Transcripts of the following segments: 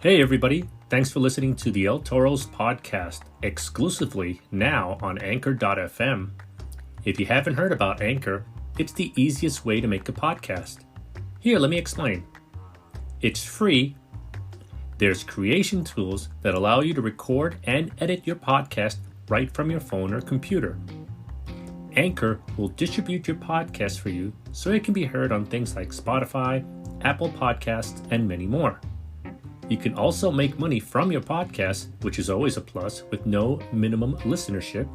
Hey everybody, thanks for listening to the El Toro's podcast, exclusively now on Anchor.fm. If you haven't heard about Anchor, it's the easiest way to make a podcast. Here, let me explain. It's free. There's creation tools that allow you to record and edit your podcast right from your phone or computer. Anchor will distribute your podcast for you so it can be heard on things like Spotify, Apple Podcasts, and many more. You can also make money from your podcast, which is always a plus, with no minimum listenership.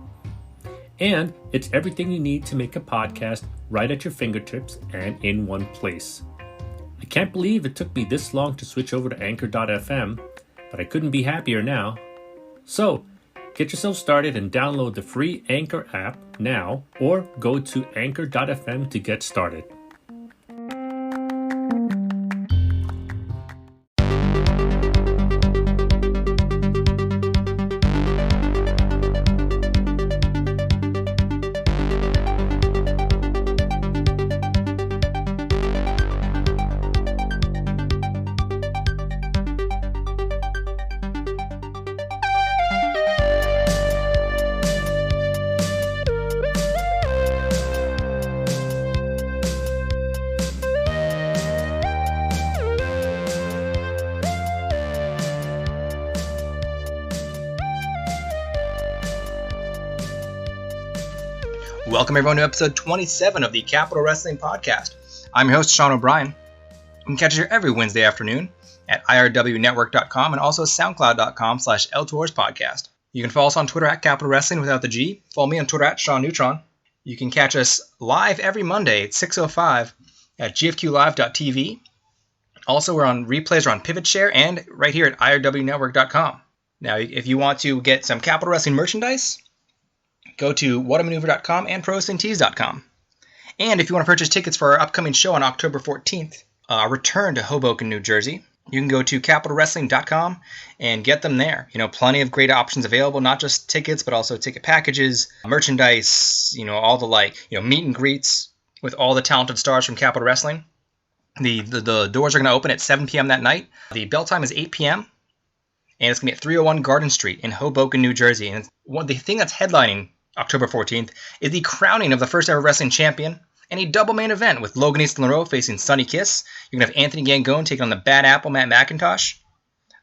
And it's everything you need to make a podcast right at your fingertips and in one place. I can't believe it took me this long to switch over to Anchor.fm, but I couldn't be happier now. So, get yourself started and download the free Anchor app now, or go to Anchor.fm to get started. Welcome everyone to episode 27 of the Capital Wrestling Podcast. I'm your host, Sean O'Brien. You can catch us here every Wednesday afternoon at irwnetwork.com and also soundcloud.com/LTorsPodcast. You can follow us on Twitter at Capital Wrestling without the G. Follow me on Twitter at Sean Neutron. You can catch us live every Monday at 6:05 at gfqlive.tv. Also, we're on replays, we're on PivotShare and right here at irwnetwork.com. Now, if you want to get some Capital Wrestling merchandise, go to whatamaneuver.com and prowrestlingtees.com. And if you want to purchase tickets for our upcoming show on October 14th, return to Hoboken, New Jersey, you can go to capitalwrestling.com and get them there. Plenty of great options available, not just tickets, but also ticket packages, merchandise, all the meet and greets with all the talented stars from Capital Wrestling. The doors are going to open at 7 p.m. that night. The bell time is 8 p.m. And it's going to be at 301 Garden Street in Hoboken, New Jersey. And the thing that's headlining October 14th is the crowning of the first ever wrestling champion and a double main event with Logan East Monroe facing Sonny Kiss. You're going to have Anthony Gangone taking on the Bad Apple Matt McIntosh.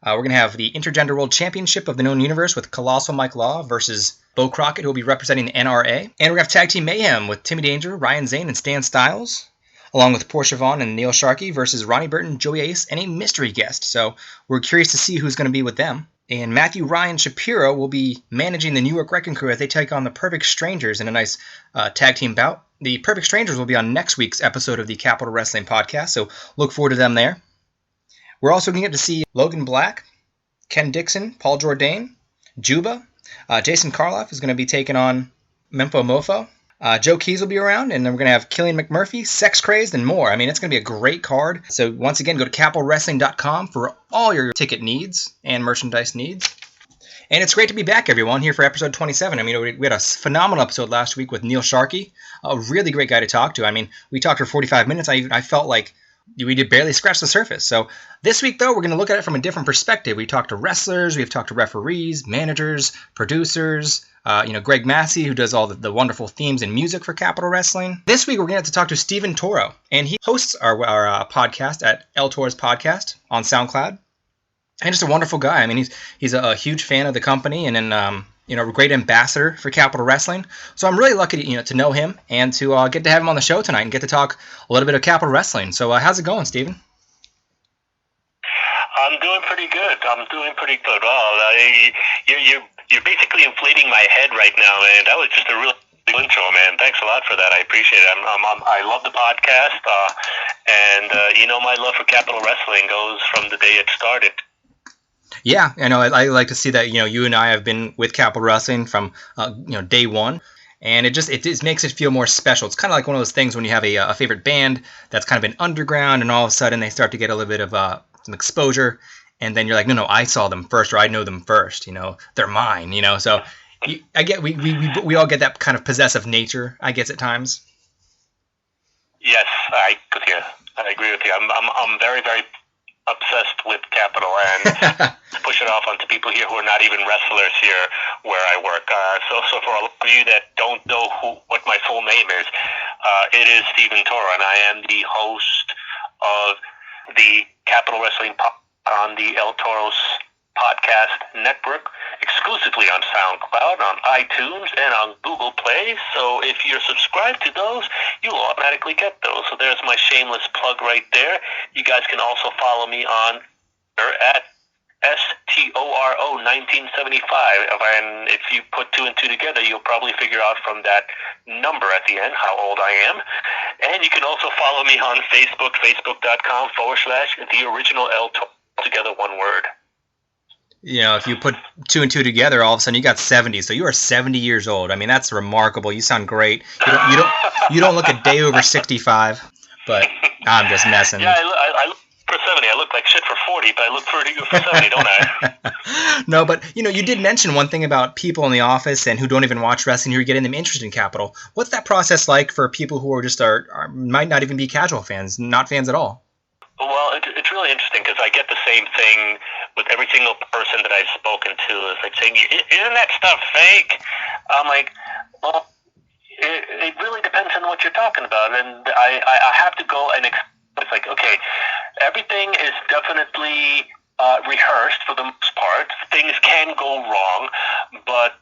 We're going to have the Intergender World Championship of the Known Universe with Colossal Mike Law versus Bo Crockett, who will be representing the NRA. And we're going to have Tag Team Mayhem with Timmy Danger, Ryan Zane, and Stan Styles, along with Portia Vaughn and Neil Sharkey versus Ronnie Burton, Joey Ace, and a mystery guest. So we're curious to see who's going to be with them. And Matthew Ryan Shapiro will be managing the New York Wrecking Crew as they take on the Perfect Strangers in a nice tag team bout. The Perfect Strangers will be on next week's episode of the Capital Wrestling Podcast, so look forward to them there. We're also going to get to see Logan Black, Ken Dixon, Paul Jourdain, Juba. Jason Karloff is going to be taking on Memphis Mofo. Joe Keys will be around, and then we're going to have Killian McMurphy, Sex Crazed, and more. It's going to be a great card. So once again, go to capitalwrestling.com for all your ticket needs and merchandise needs. And it's great to be back, everyone, here for episode 27. We had a phenomenal episode last week with Neil Sharkey, a really great guy to talk to. We talked for 45 minutes. I felt like we did barely scratch the surface. So this week, though, we're going to look at it from a different perspective. We talked to wrestlers, we've talked to referees, managers, producers, Greg Massey, who does all the wonderful themes and music for Capital Wrestling. This week, we're going to have to talk to Steven Toro, and he hosts our podcast at El Toro's Podcast on SoundCloud. And just a wonderful guy. He's a huge fan of the company, and then a great ambassador for Capital Wrestling. So I'm really lucky to know him and to get to have him on the show tonight and get to talk a little bit of Capital Wrestling. So how's it going, Steven? I'm doing pretty good. Well, you're basically inflating my head right now, man. That was just a real intro, man. Thanks a lot for that. I appreciate it. I love the podcast, and my love for Capital Wrestling goes from the day it started. Yeah, I like to see that you and I have been with Capital Wrestling from day one, and it just makes it feel more special. It's kind of like one of those things when you have a favorite band that's kind of been underground, and all of a sudden they start to get a little bit of some exposure, and then you're like, no, I saw them first, or I know them first. They're mine. So I get we all get that kind of possessive nature, I guess, at times. Yes, I agree with you. I'm very, very obsessed with Capital and push it off onto people here who are not even wrestlers here where I work. So for a lot of you that don't know what my full name is, it is Steven Toro, and I am the host of the Capital Wrestling on the El Toros podcast network, exclusively on SoundCloud, on iTunes, and on Google Play. So if you're subscribed to those, you'll automatically get those. So there's my shameless plug right there. You guys can also follow me on at STORO 1975. And if you put two and two together, you'll probably figure out from that number at the end how old I am. And you can also follow me on Facebook, facebook.com/the original El Toro, together one word. You know, if you put two and two together, all of a sudden you got 70. So you are 70 years old. I mean, that's remarkable. You sound great. You don't look a day over 65. But I'm just messing. Yeah, I look for 70. I look like shit for 40, but I look pretty good for 70, don't I? No, but you did mention one thing about people in the office and who don't even watch wrestling, who are getting them interested in Capital. What's that process like for people who are might not even be casual fans, not fans at all? Well, it's really interesting because I get the same thing with every single person that I've spoken to. It's like saying, "Isn't that stuff fake?" I'm like, well, it really depends on what you're talking about, and I have to go and it's like, okay, everything is definitely rehearsed for the most part. Things can go wrong, but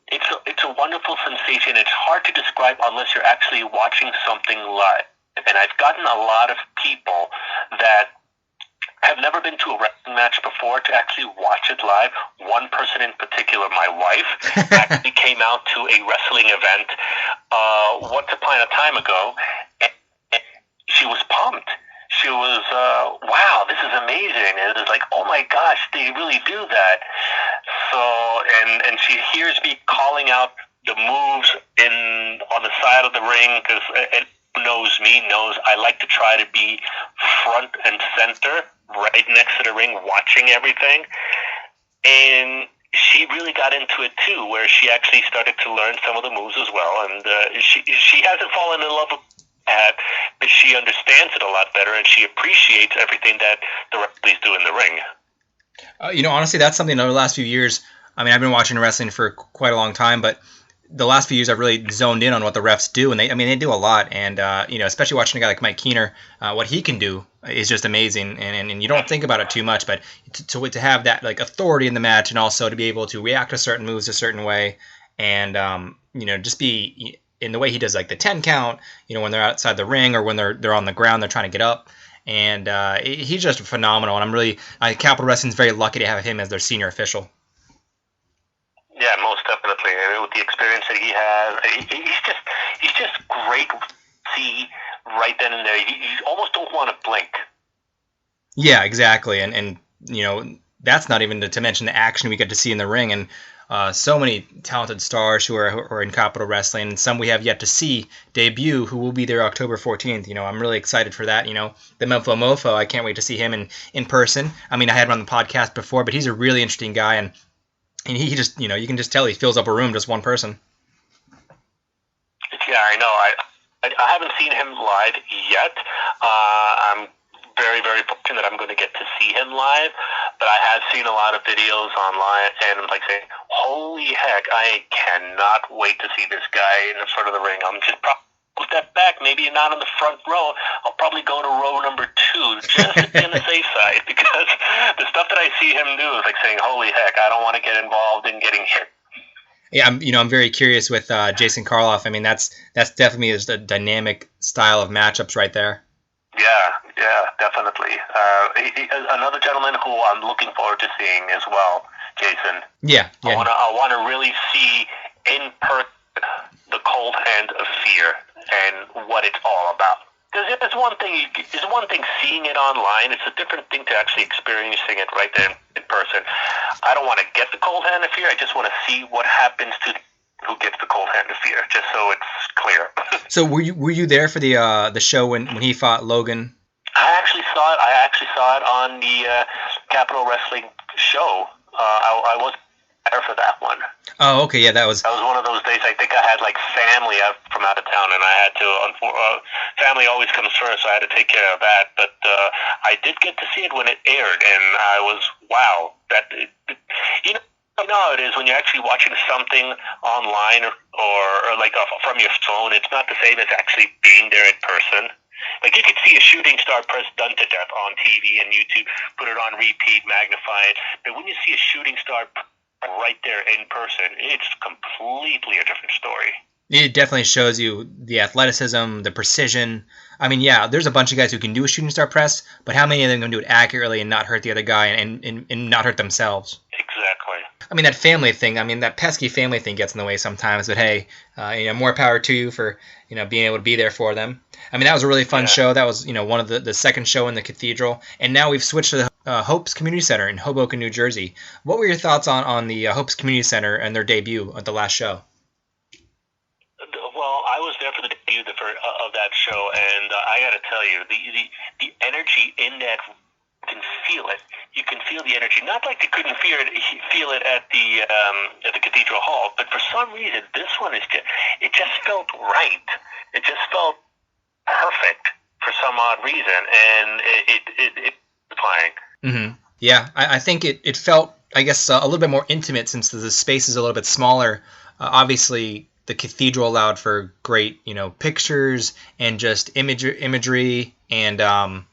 it's a wonderful sensation. It's hard to describe unless you're actually watching something live. And I've gotten a lot of people that have never been to a wrestling match before to actually watch it live. One person in particular, my wife, actually came out to a wrestling event once upon a time ago, and she was pumped. She was, wow, this is amazing. And it was like, oh my gosh, they really do that. So, and she hears me calling out the moves on the side of the ring, because knows me knows I like to try to be front and center, right next to the ring, watching everything. And she really got into it too, where she actually started to learn some of the moves as well. And she hasn't fallen in love with that, but she understands it a lot better, and she appreciates everything that the referees do in the ring. Honestly, that's something over the last few years. I mean, I've been watching wrestling for quite a long time, but the last few years I've really zoned in on what the refs do, and they do a lot. And especially watching a guy like Mike Keener, what he can do is just amazing. And you don't think about it too much, but to have that like authority in the match, and also to be able to react to certain moves a certain way, and just be in the way he does, like the 10 count, when they're outside the ring or when they're on the ground, they're trying to get up. And he's just phenomenal. And Capital Wrestling's very lucky to have him as their senior official. Yeah, most definitely. With the experience that he has, he's just great to see right then and there. You almost don't want to blink. Yeah, exactly. And that's not even to mention the action we get to see in the ring. And so many talented stars who are in Capital Wrestling, and some we have yet to see debut, who will be there October 14th. I'm really excited for that. The Mofo, I can't wait to see him in person. I mean, I had him on the podcast before, but he's a really interesting guy, and he just, you can just tell he fills up a room, just one person. Yeah, I know. I haven't seen him live yet. I'm very, very fortunate I'm going to get to see him live, but I have seen a lot of videos online, and I'm like saying, holy heck, I cannot wait to see this guy in the front of the ring. I'm just probably step back, maybe not on the front row. I'll probably go to row number 2, just to be on the safe side, because the stuff that I see him do is like saying, holy heck, I don't want to get involved in getting hit. Yeah, I'm very curious with Jason Karloff. I mean, that's definitely a dynamic style of matchups right there. Yeah, definitely. Another gentleman who I'm looking forward to seeing as well, Jason. Yeah. I want to really see in person the cold hand of fear and what it's all about. Because it's one thing seeing it online. It's a different thing to actually experiencing it right there in person. I don't want to get the cold hand of fear. I just want to see what happens to who gets the cold hand of fear, just so it's clear. So were you there for the show when he fought Logan? I actually saw it on the Capital Wrestling show. I was there for that one. Oh, okay, yeah, that was one of those days. I think I had like family out from out of town, and I had to. Family always comes first, so I had to take care of that. But I did get to see it when it aired, and I was wow. You know how it is when you're actually watching something online or like from your phone. It's not the same as actually being there in person. Like you could see a shooting star press done to death on TV and YouTube, put it on repeat, magnify it. But when you see a shooting star right there in person, it's completely a different story. It definitely shows you the athleticism, the precision. I mean, yeah, there's a bunch of guys who can do a shooting star press, but how many of them can do it accurately and not hurt the other guy and not hurt themselves? Exactly. I mean, that family thing, that pesky family thing gets in the way sometimes, but hey, more power to you for, being able to be there for them. I mean, that was a really fun show. That was, one of the second show in the Cathedral. And now we've switched to the Hope's Community Center in Hoboken, New Jersey. What were your thoughts on the Hope's Community Center and their debut at the last show? Well, I was there for the debut of that show, and I got to tell you, the energy in that, you can feel it. You can feel the energy. Not like they couldn't feel it at the Cathedral Hall, but for some reason, this one it just felt right. It just felt perfect for some odd reason, and it playing. Mm-hmm. Yeah, I think it felt, I guess, a little bit more intimate since the space is a little bit smaller. Obviously, the Cathedral allowed for great, pictures and just imagery, and the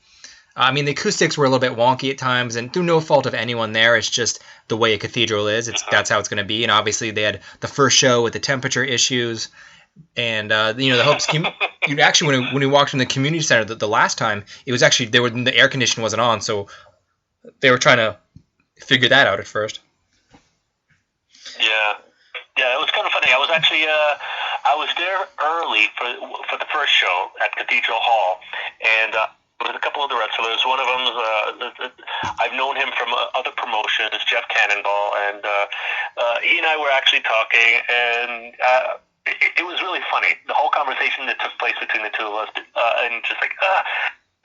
acoustics were a little bit wonky at times, and through no fault of anyone there, it's just the way a cathedral is. That's how it's going to be, and obviously they had the first show with the temperature issues, and the Hope's actually when we walked in the community center the last time, it was actually the air conditioning wasn't on, so they were trying to figure that out at first. Yeah, it was kind of funny. I was actually I was there early for the first show at Cathedral Hall, and there was a couple of the wrestlers. One of them was I've known him from other promotions, Jeff Cannonball, and he and I were actually talking, and it was really funny. The whole conversation that took place between the two of us, and just like,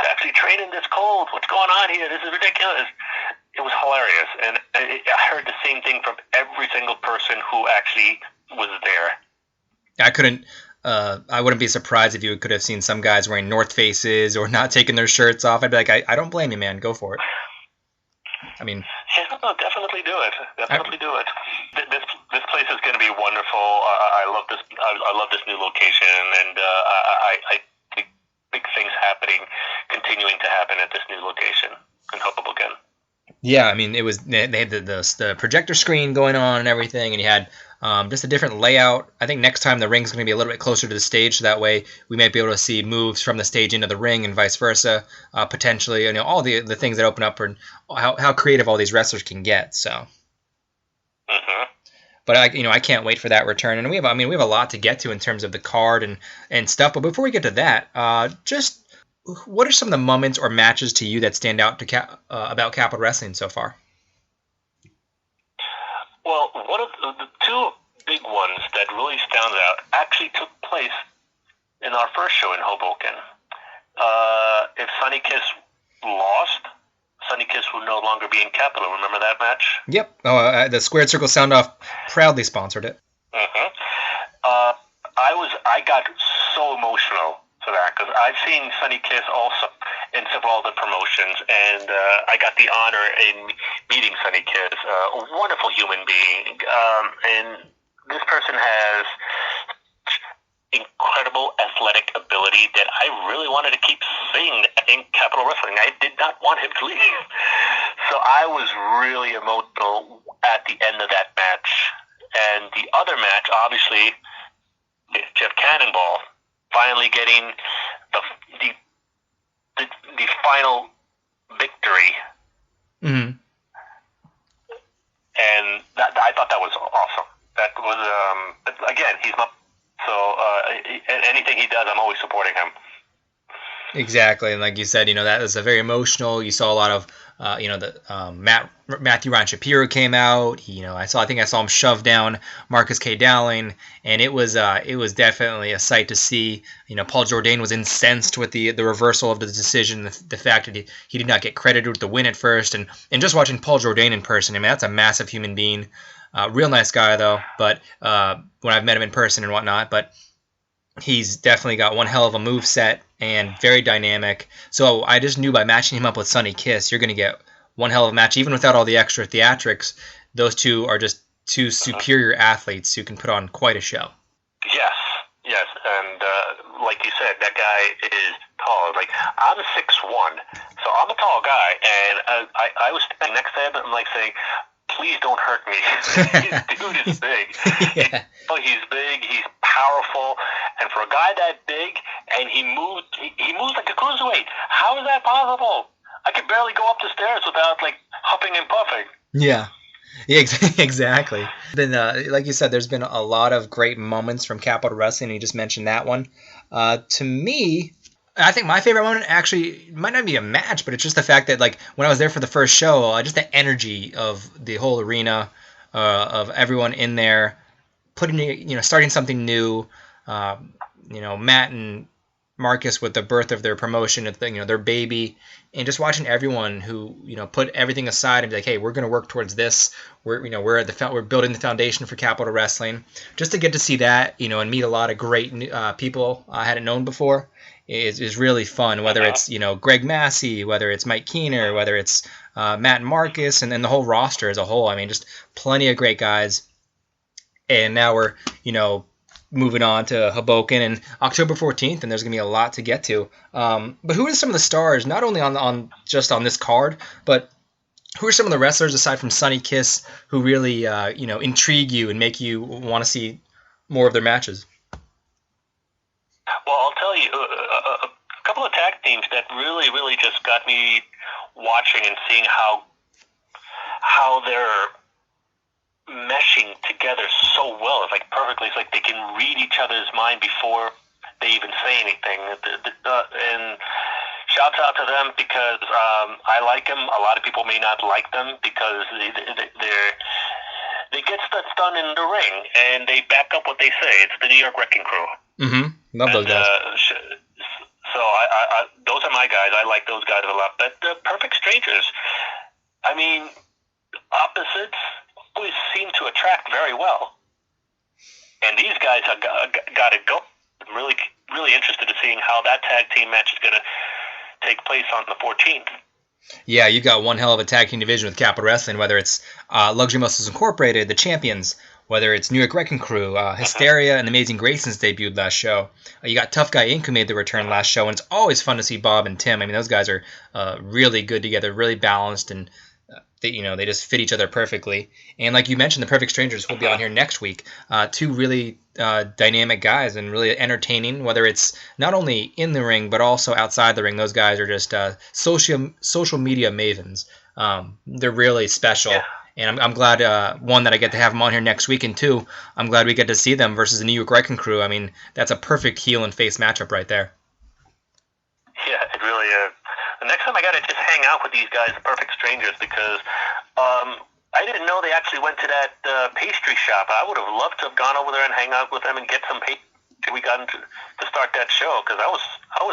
actually training this cold. What's going on here? This is ridiculous. It was hilarious, and I heard the same thing from every single person who actually was there. I wouldn't be surprised if you could have seen some guys wearing North Faces or not taking their shirts off. I'd be like, I don't blame you, man. Go for it. I mean, yeah, no, definitely do it. Definitely do it. This place is going to be wonderful. I love this. I love this new location, and I think big things continuing to happen at this new location in Hoboken. Yeah, I mean, they had the projector screen going on and everything, and you had just a different layout. I think next time the ring's going to be a little bit closer to the stage, so that way we might be able to see moves from the stage into the ring and vice versa, potentially. All the things that open up and how creative all these wrestlers can get. So, but I can't wait for that return, and we have a lot to get to in terms of the card and stuff. But before we get to that, just what are some of the moments or matches to you that stand out about Capital Wrestling so far? Well, one of the two big ones that really stands out actually took place in our first show in Hoboken. If Sonny Kiss lost, Sonny Kiss would no longer be in Capital. Remember that match? Yep. The Squared Circle Sound Off proudly sponsored it. I got so emotional for that because I've seen Sonny Kiss also in several other promotions, and I got the honor in meeting Sonny Kiss, a wonderful human being, and this person has incredible athletic ability that I really wanted to keep seeing in Capital Wrestling. I did not want him to leave, so I was really emotional at the end of that match. And the other match, obviously, is Jeff Cannonball finally getting the final victory. And I thought that was awesome. That was again, he's not so anything he does, I'm always supporting him. Exactly, and like you said, that was a very emotional. You saw a lot of, Matthew Ryan Shapiro came out. I think I saw him shove down Marcus K. Dowling, and it was definitely a sight to see. Paul Jourdain was incensed with the reversal of the decision, the fact that he did not get credited with the win at first, and just watching Paul Jourdain in person, that's a massive human being. Real nice guy, though, but when I've met him in person and whatnot, but he's definitely got one hell of a move set and very dynamic. So I just knew by matching him up with Sonny Kiss, you're going to get one hell of a match. Even without all the extra theatrics, those two are just two superior athletes who can put on quite a show. Yes, and like you said, that guy is tall. Like, I'm 6'1", so I'm a tall guy, and I was standing next to him, and I'm like saying, please don't hurt me. This dude is big. Yeah. He's big, he's powerful, and for a guy that big, and he moves like a cruiserweight. How is that possible? I could barely go up the stairs without, like, huffing and puffing. Yeah, exactly. Like you said, there's been a lot of great moments from Capital Wrestling, and you just mentioned that one. To me, I think my favorite moment actually might not be a match, but it's just the fact that, like, when I was there for the first show, just the energy of the whole arena, of everyone in there, starting something new. Matt and Marcus with the birth of their promotion, their baby, and just watching everyone who put everything aside and be like, hey, we're going to work towards this. We're building the foundation for Capital Wrestling. Just to get to see that, and meet a lot of great people I hadn't known before is really fun. Whether it's Greg Massey, whether it's Mike Keener, whether it's Matt and Marcus, and then the whole roster as a whole. I mean, just plenty of great guys. And now we're moving on to Hoboken and October 14th, and there's going to be a lot to get to. But who are some of the stars, not only on this card, but who are some of the wrestlers aside from Sonny Kiss who really intrigue you and make you want to see more of their matches? Well, I'll tell you, a couple of tag teams that really, really just got me watching and seeing how they're meshing together so well. It's like perfectly. It's like they can read each other's mind before they even say anything. And shouts out to them because I like them. A lot of people may not like them because they get stuff done in the ring and they back up what they say. It's the New York Wrecking Crew. Mm-hmm. Love those guys. So I those are my guys. I like those guys a lot. But the Perfect Strangers, I mean, opposites always seem to attract very well. And these guys have got to go. I'm really, really interested in seeing how that tag team match is going to take place on the 14th. Yeah, you've got one hell of a tag team division with Capital Wrestling, whether it's Luxury Muscles Incorporated, the Champions, whether it's New York Wrecking Crew, Hysteria, and the Amazing Graysons debuted last show. You got Tough Guy Inc. who made the return last show, and it's always fun to see Bob and Tim. I mean, those guys are really good together, really balanced, and they just fit each other perfectly. And like you mentioned, the Perfect Strangers will be on here next week. Two really dynamic guys and really entertaining, whether it's not only in the ring but also outside the ring. Those guys are just social media mavens. They're really special. Yeah. And I'm glad, one, that I get to have them on here next week, and two, I'm glad we get to see them versus the New York Wrecking Crew. I mean, that's a perfect heel and face matchup right there. Yeah, it really is. The next time I got to just hang out with these guys, the Perfect Strangers, because I didn't know they actually went to that pastry shop. I would have loved to have gone over there and hang out with them and get some pastry. We got to start that show because I was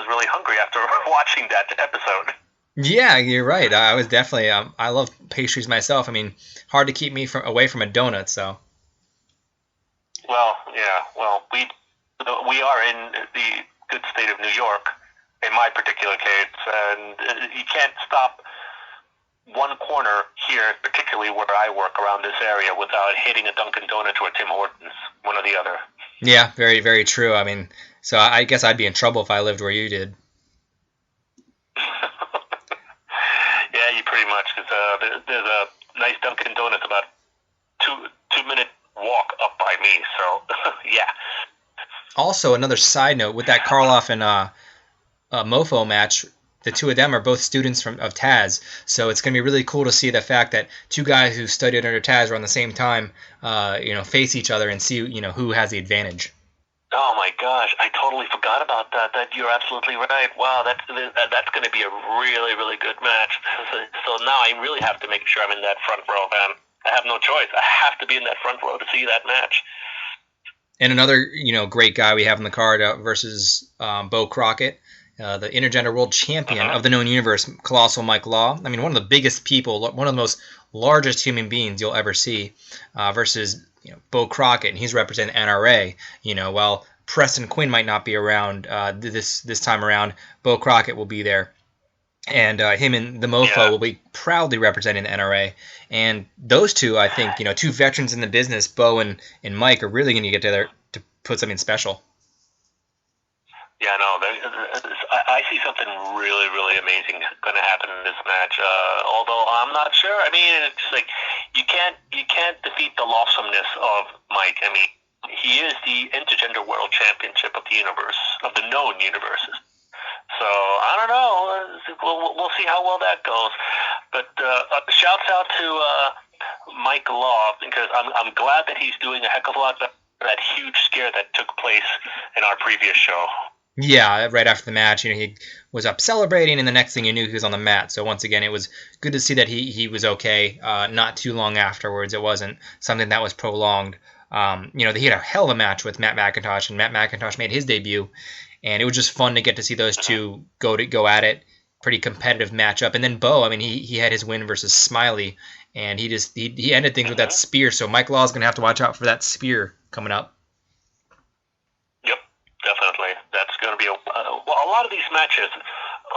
really hungry after watching that episode. Yeah, you're right. I was definitely. I love pastries myself. I mean, hard to keep me away from a donut. So. Well, yeah. Well, we are in the good state of New York. In my particular case, and you can't stop one corner here, particularly where I work around this area, without hitting a Dunkin' Donuts or a Tim Hortons, one or the other. Yeah, very, very true. I mean, so I guess I'd be in trouble if I lived where you did. Yeah, you pretty much, because there's a nice Dunkin' Donuts about two-minute walk up by me, so yeah. Also, another side note, with that Karloff and Mofo match, the two of them are both students of Taz, so it's going to be really cool to see the fact that two guys who studied under Taz around the same time, face each other and see, who has the advantage. Oh my gosh, I totally forgot about that. That you're absolutely right. Wow, that's going to be a really, really good match. So now I really have to make sure I'm in that front row, man. I have no choice. I have to be in that front row to see that match. And another, great guy we have in the card versus Bo Crockett. the intergender world champion of the known universe, Colossal Mike Law. I mean, one of the biggest people, one of the most largest human beings you'll ever see, versus Bo Crockett, and he's representing NRA. While Preston Quinn might not be around this time around, Bo Crockett will be there. And him and the Mofo will be proudly representing the NRA. And those two, I think, two veterans in the business, Bo and Mike, are really going to get together to put something special. Yeah, no, I see something really, really amazing going to happen in this match. Although I'm not sure. I mean, it's like you can't defeat the awesomeness of Mike. I mean, he is the intergender world championship of the universe, of the known universes. So I don't know. We'll see how well that goes. But shouts out to Mike Law, because I'm glad that he's doing a heck of a lot better than that huge scare that took place in our previous show. Yeah, right after the match, he was up celebrating, and the next thing you knew, he was on the mat. So once again, it was good to see that he was okay. Not too long afterwards, it wasn't something that was prolonged. He had a hell of a match with Matt McIntosh, and Matt McIntosh made his debut, and it was just fun to get to see those two go at it. Pretty competitive matchup. And then Bo, I mean, he had his win versus Smiley, and he ended things with that spear. So Mike Law's going to have to watch out for that spear coming up. Yep, definitely. That's going to be a lot of these matches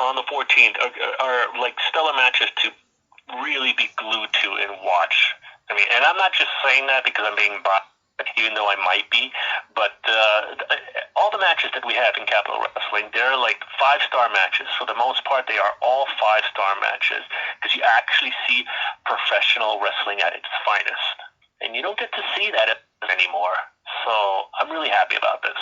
on the 14th are like stellar matches to really be glued to and watch. I mean, and I'm not just saying that because I'm being biased, even though I might be, but all the matches that we have in Capital Wrestling, they're like 5-star matches. For the most part, they are all 5-star matches because you actually see professional wrestling at its finest. And you don't get to see that anymore. So I'm really happy about this.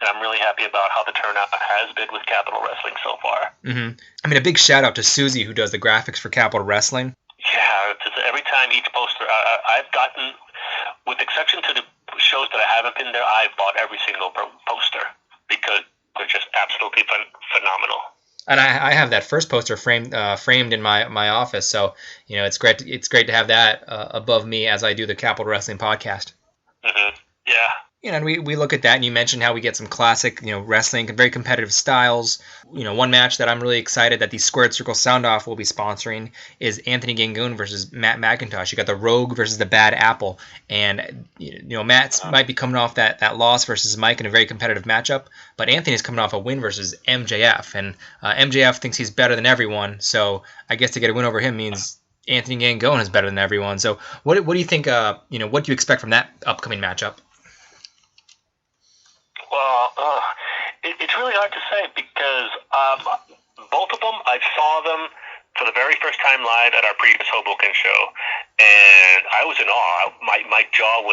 And I'm really happy about how the turnout has been with Capital Wrestling so far. Mm-hmm. I mean, a big shout out to Susie, who does the graphics for Capital Wrestling. Yeah, every time each poster, I've gotten, with exception to the shows that I haven't been there, I've bought every single poster because they're just absolutely phenomenal. And I have that first poster framed in my office, so it's great to have that above me as I do the Capital Wrestling podcast. Mm-hmm. Yeah. And we look at that, and you mentioned how we get some classic, wrestling, very competitive styles. One match that I'm really excited that the Squared Circle Sound Off will be sponsoring is Anthony Gangoon versus Matt McIntosh. You got the Rogue versus the Bad Apple, and Matt might be coming off that loss versus Mike in a very competitive matchup, but Anthony's coming off a win versus MJF, and MJF thinks he's better than everyone. So I guess to get a win over him means Anthony Gangoon is better than everyone. So what do you think? What do you expect from that upcoming matchup? Well, it's really hard to say because both of them, I saw them for the very first time live at our previous Hoboken show, and I was in awe. My jaw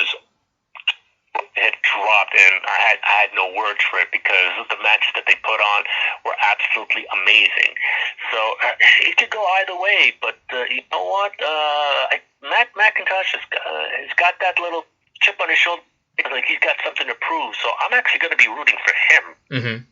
had dropped, and I had no words for it because the matches that they put on were absolutely amazing. So it could go either way, but you know what? Matt McIntosh has got that little chip on his shoulder. Like he's got something to prove, so I'm actually going to be rooting for him.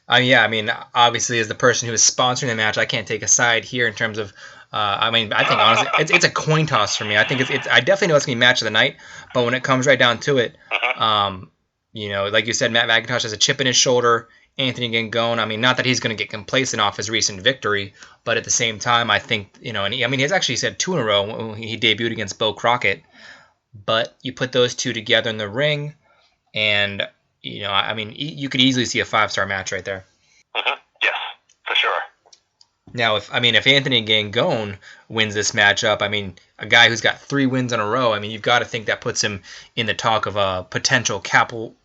Mm-hmm. Yeah, I mean, obviously, as the person who is sponsoring the match, I can't take a side here in terms of. I think honestly, it's a coin toss for me. I think it's. I definitely know it's going to be match of the night, but when it comes right down to it, like you said, Matt McIntosh has a chip in his shoulder. Anthony Gangoon, I mean, not that he's going to get complacent off his recent victory, but at the same time, I think and he's actually said 2 in a row when he debuted against Bo Crockett. But you put those two together in the ring, and you could easily see a 5-star match right there. Mm-hmm. Yes, for sure. Now, if Anthony Gangoon wins this matchup, I mean, a guy who's got 3 wins in a row, I mean, you've got to think that puts him in the talk of a potential capital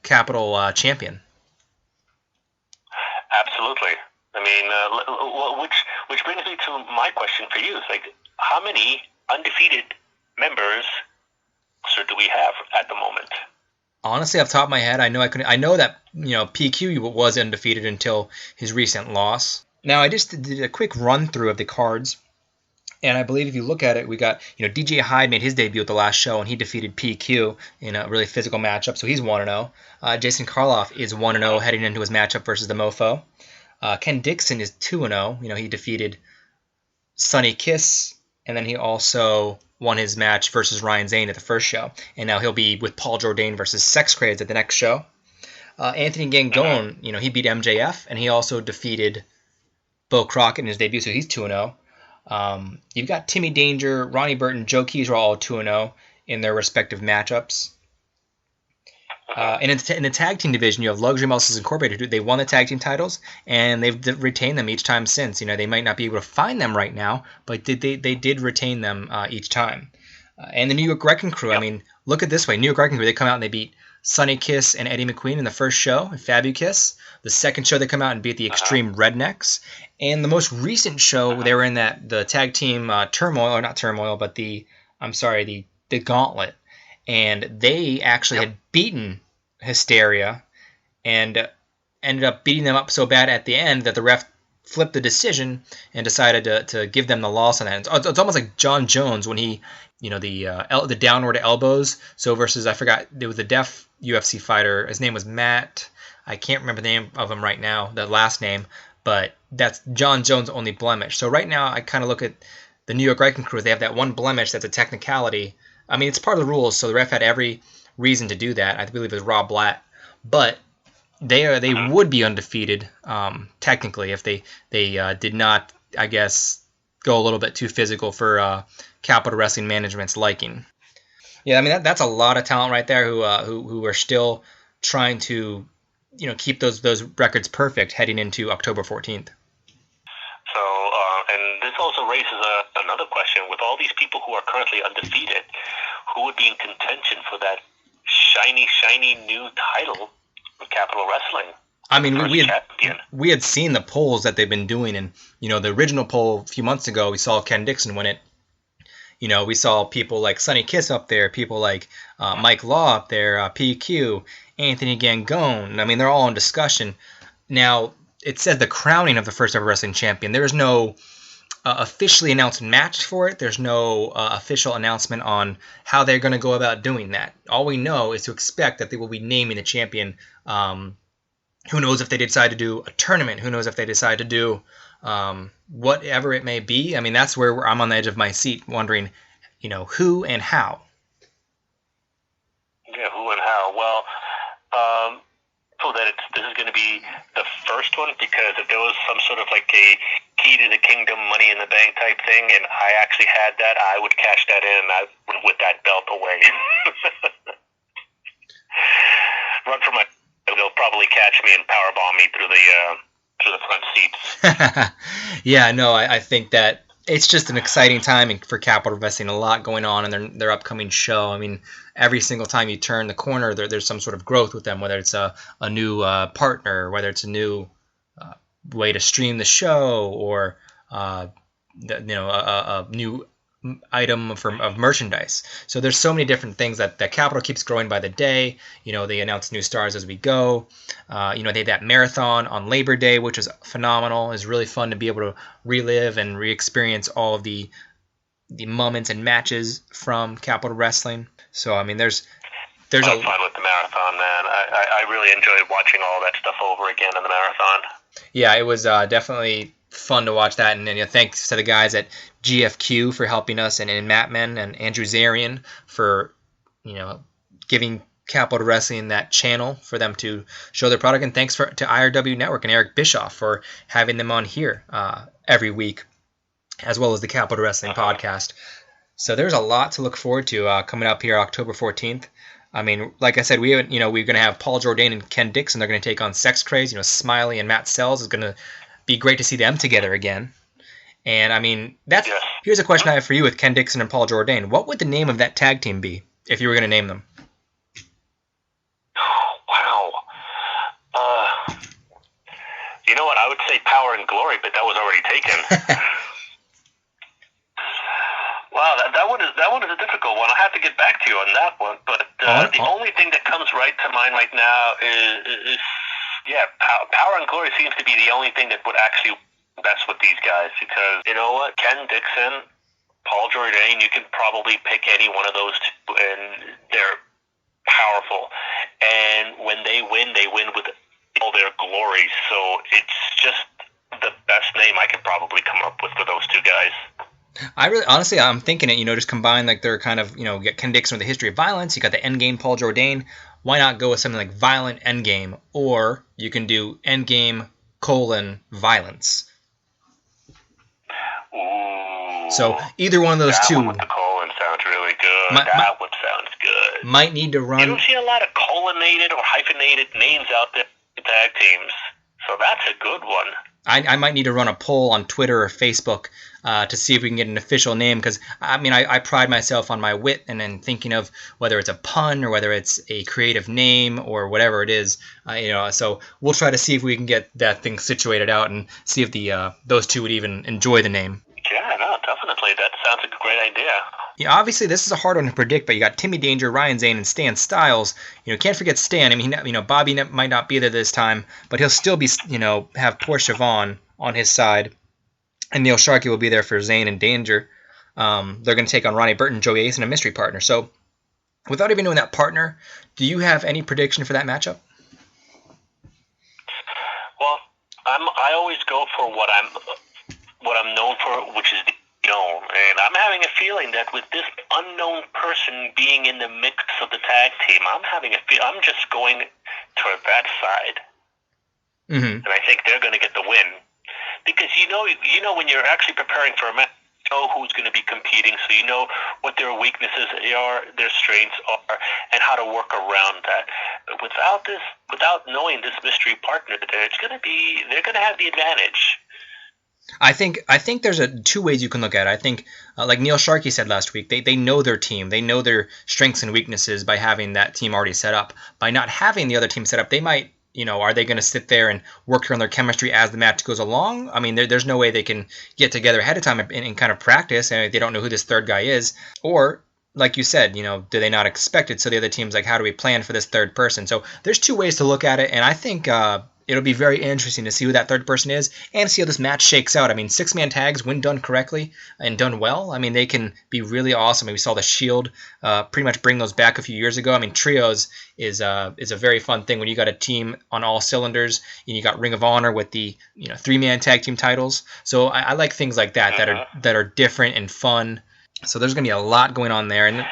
champion. Absolutely. I mean, which brings me to my question for you: is like, how many undefeated members do we have at the moment? Honestly, off the top of my head, I know that PQ was undefeated until his recent loss. Now, I just did a quick run through of the cards, and I believe if you look at it, we got DJ Hyde made his debut at the last show, and he defeated PQ in a really physical matchup, so he's 1-0. Jason Karloff is 1-0 heading into his matchup versus the Mofo. Ken Dixon is 2-0. He defeated Sonny Kiss, and then he also won his match versus Ryan Zane at the first show. And now he'll be with Paul Jourdain versus Sex Craze at the next show. Anthony Gangone, he beat MJF, and he also defeated Bo Crockett in his debut, so he's 2-0. You've got Timmy Danger, Ronnie Burton, Joe Keys are all 2-0 in their respective matchups. And in the tag team division, you have Luxury Muscles Incorporated. They won the tag team titles, and they've retained them each time since. They might not be able to find them right now, but they did retain them each time. And the New York Wrecking Crew, look at it this way. New York Wrecking Crew, they come out and they beat Sonny Kiss and Eddie McQueen in the first show, Fabu Kiss. The second show, they come out and beat the Extreme Rednecks. And the most recent show, they were in the tag team Turmoil, or not Turmoil, but the Gauntlet. And they actually had beaten Hysteria and ended up beating them up so bad at the end that the ref flipped the decision and decided to give them the loss on that. It's almost like John Jones when he, the downward elbows. So versus, I forgot, there was a deaf UFC fighter. His name was Matt. I can't remember the name of him right now, the last name, but that's John Jones' only blemish. So right now I kind of look at the New York Wrecking Crew. They have that one blemish that's a technicality. It's part of the rules, so the ref had every reason to do that. I believe it was Rob Blatt. But they would be undefeated, technically, if they did not, I guess, go a little bit too physical for Capital Wrestling Management's liking. Yeah, that's a lot of talent right there who are still trying to, keep those records perfect heading into October 14th. So, and this also raises another question. With all these people who are currently undefeated, who would be in contention for that shiny new title for Capital Wrestling? We had seen the polls that they've been doing, and the original poll a few months ago, we saw Ken Dixon win it. We saw people like Sonny Kiss up there, people like Mike Law up there, PQ, Anthony Gangone. They're all in discussion. Now, it says the crowning of the first ever wrestling champion. There is no officially announced match for it. There's no official announcement on how they're going to go about doing that. All we know is to expect that they will be naming the champion. Who knows if they decide to do a tournament? Who knows if they decide to do whatever it may be? That's where I'm on the edge of my seat wondering, who and how. Yeah, who and how. Well, so that this is going to be the first one, because if there was some sort of like a key to the kingdom, money in the bank type thing, and I actually had that, I would cash that in and I would with that belt away. Run for my... They'll probably catch me and powerbomb me through the front seats. Yeah, no, I think that it's just an exciting time for Capital Wrestling. A lot going on in their upcoming show. Every single time you turn the corner, there's some sort of growth with them, whether it's a new partner, whether it's a new way to stream the show, or a new item of merchandise. So there's so many different things that Capital keeps growing by the day. They announce new stars as we go. They had that marathon on Labor Day, which was phenomenal. It's really fun to be able to relive and re-experience all of the moments and matches from Capital Wrestling. So there's a lot fun with the marathon, man. I really enjoyed watching all that stuff over again in the marathon. Yeah, it was definitely fun to watch that, and thanks to the guys at GFQ for helping us, and Mattman and Andrew Zarian for giving Capital Wrestling that channel for them to show their product, and thanks to IRW Network and Eric Bischoff for having them on here every week, as well as the Capital Wrestling podcast. So there's a lot to look forward to coming up here October 14th. Like I said, we're going to have Paul Jourdain and Ken Dixon. They're going to take on Sex Craze. Smiley and Matt Sells is going to be great to see them together again. And here's a question I have for you with Ken Dixon and Paul Jourdain. What would the name of that tag team be if you were going to name them? Wow. You know what? I would say Power and Glory, but that was already taken. Wow, that one is a difficult one. I'll have to get back to you on that one. But the only thing that comes right to mind right now is Power and Glory seems to be the only thing that would actually best with these guys, because you know what, Ken Dixon, Paul Jourdain, you can probably pick any one of those two, and they're powerful. And when they win with all their glory. So it's just the best name I could probably come up with for those two guys. I'm thinking it, just combine, like, they're kind of, get Ken Dixon with the history of violence. You got the Endgame Paul Jourdain why not go with something like Violent Endgame, or you can do Endgame : Violence. Ooh. So either one of those that two. One with the colon sounds really good. That one sounds good. Might need to run. You don't see a lot of colonnated or hyphenated names out there in tag teams, so that's a good one. I might need to run a poll on Twitter or Facebook to see if we can get an official name, because I pride myself on my wit and then thinking of whether it's a pun or whether it's a creative name or whatever it is. So we'll try to see if we can get that thing situated out and see if those two would even enjoy the name. Yeah, no, definitely. That sounds like a great idea. Yeah, obviously this is a hard one to predict, but you got Timmy Danger, Ryan Zane, and Stan Styles. Can't forget Stan. I mean, Bobby might not be there this time, but he'll still be, have Porsche Vaughn on his side, and Neil Sharkey will be there for Zane and Danger. They're going to take on Ronnie Burton, Joey Ace, and a mystery partner. So, without even knowing that partner, do you have any prediction for that matchup? Well, I always go for what I'm known for, which is the known, and I'm having a feeling that with this unknown person being in the mix of the tag team, I'm just going toward that side, and I think they're going to get the win, because you know when you're actually preparing for a match, you know who's going to be competing, so you know what their weaknesses are, their strengths are, and how to work around that. But without knowing this mystery partner, they're going to have the advantage. I think there's two ways you can look at it. I think, like Neil Sharkey said last week, they know their team. They know their strengths and weaknesses by having that team already set up. By not having the other team set up, they might, are they going to sit there and work on their chemistry as the match goes along? I mean, there's no way they can get together ahead of time and kind of practice, and they don't know who this third guy is. Or, like you said, do they not expect it? So the other team's like, how do we plan for this third person? So there's two ways to look at it, and I think it'll be very interesting to see who that third person is and see how this match shakes out. I mean, 6-man tags, when done correctly and done well, I mean, they can be really awesome. I mean, we saw the Shield pretty much bring those back a few years ago. I mean, trios is a very fun thing when you got a team on all cylinders and you got Ring of Honor with the 3-man tag team titles. So I like things like that that are different and fun. So there's going to be a lot going on there. And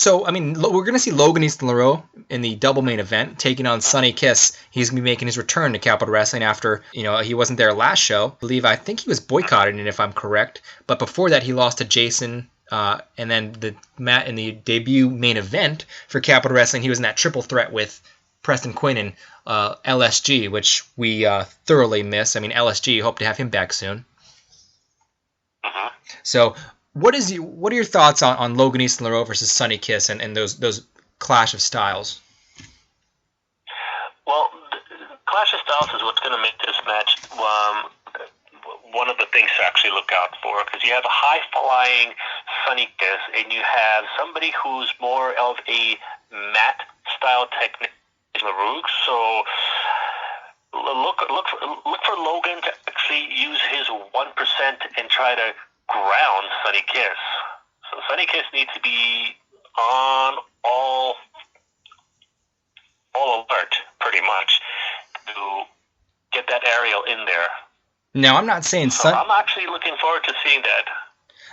we're going to see Logan Easton Leroux in the double main event taking on Sonny Kiss. He's going to be making his return to Capital Wrestling after, he wasn't there last show. I think he was boycotted, if I'm correct. But before that, he lost to Jason. And then in the debut main event for Capital Wrestling, he was in that triple threat with Preston Quinn and LSG, which we thoroughly miss. I mean, LSG, hope to have him back soon. So what are your thoughts on Logan Easton Leroux versus Sonny Kiss and those clash of styles? Well, clash of styles is what's going to make this match one of the things to actually look out for, because you have a high-flying Sonny Kiss and you have somebody who's more of a mat-style technique, Leroux. So look for Logan to actually use his 1% and try to ground Sonny Kiss. So Sonny Kiss needs to be on all alert, pretty much, to get that aerial in there. Now, I'm not saying I'm actually looking forward to seeing that.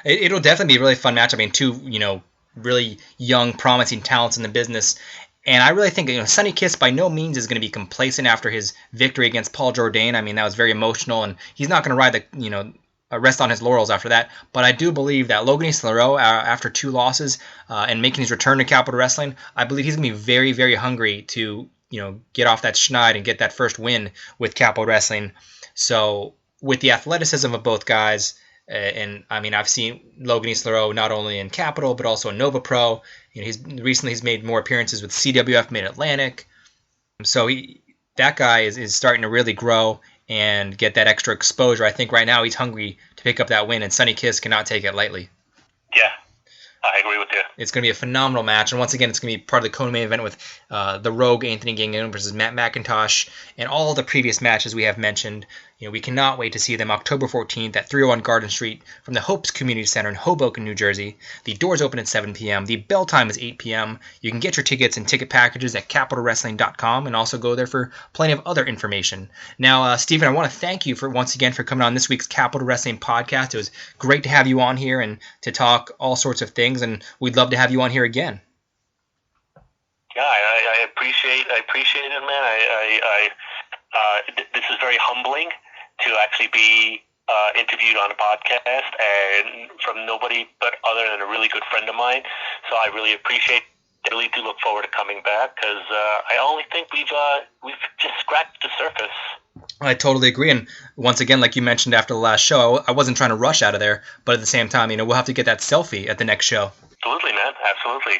It'll definitely be a really fun match. I mean, two, really young, promising talents in the business. And I really think, Sonny Kiss by no means is going to be complacent after his victory against Paul Jourdain. I mean, that was very emotional, and he's not going to ride rest on his laurels after that. But I do believe that Logan Easton Leroux, after 2 losses and making his return to Capital Wrestling, I believe he's going to be very, very hungry to, get off that schneid and get that first win with Capital Wrestling. So with the athleticism of both guys, and I mean, I've seen Logan Easton Leroux not only in Capital but also in Nova Pro. He's made more appearances with CWF Mid-Atlantic. So that guy is starting to really grow and get that extra exposure. I think right now he's hungry to pick up that win, and Sonny Kiss cannot take it lightly. Yeah, I agree with you. It's going to be a phenomenal match, and once again, it's going to be part of the co-main event with the Rogue Anthony Gingham versus Matt McIntosh, and all the previous matches we have mentioned. We cannot wait to see them October 14th at 301 Garden Street from the Hopes Community Center in Hoboken, New Jersey. The doors open at 7 p.m. The bell time is 8 p.m. You can get your tickets and ticket packages at capitalwrestling.com and also go there for plenty of other information. Now, Steven, I want to thank you once again for coming on this week's Capital Wrestling podcast. It was great to have you on here and to talk all sorts of things, and we'd love to have you on here again. Yeah, I appreciate it, man. This is very humbling to actually be interviewed on a podcast, and from nobody but other than a really good friend of mine. So I really appreciate. I really do look forward to coming back, because I only think we've just scratched the surface. I totally agree, and once again, like you mentioned after the last show, I wasn't trying to rush out of there, but at the same time, we'll have to get that selfie at the next show. Absolutely, man. Absolutely.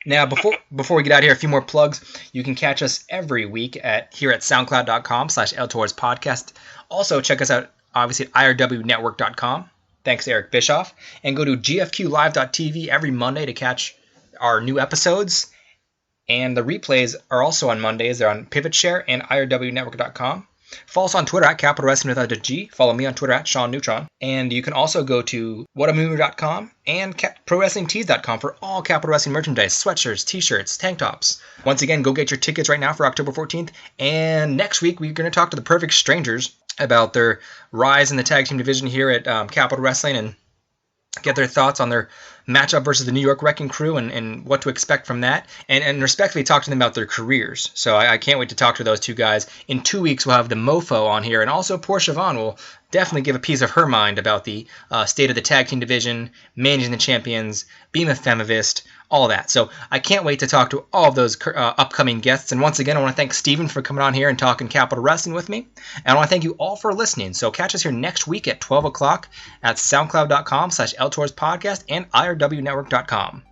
Now, before we get out of here, a few more plugs. You can catch us every week here at soundcloud.com/ElTorresPodcast. Also, check us out, obviously, at irwnetwork.com. Thanks to Eric Bischoff. And go to gfqlive.tv every Monday to catch our new episodes. And the replays are also on Mondays. They're on PivotShare and irwnetwork.com. Follow us on Twitter at Capital Wrestling without a G. Follow me on Twitter at Sean Neutron. And you can also go to whatamovie.com and ProWrestlingTees.com for all Capital Wrestling merchandise, sweatshirts, t-shirts, tank tops. Once again, go get your tickets right now for October 14th. And next week, we're going to talk to the Perfect Strangers about their rise in the tag team division here at Capital Wrestling and get their thoughts on their matchup versus the New York Wrecking Crew and what to expect from that, and respectfully talk to them about their careers. So I can't wait to talk to those two guys. In 2 weeks, we'll have the Mofo on here, and also Portia Vaughn will definitely give a piece of her mind about the state of the tag team division, managing the champions, being a Femivist, all that. So I can't wait to talk to all of those upcoming guests. And once again, I want to thank Steven for coming on here and talking Capital Wrestling with me. And I want to thank you all for listening. So catch us here next week at 12 o'clock at soundcloud.com/ElTorresPodcast and irwnetwork.com.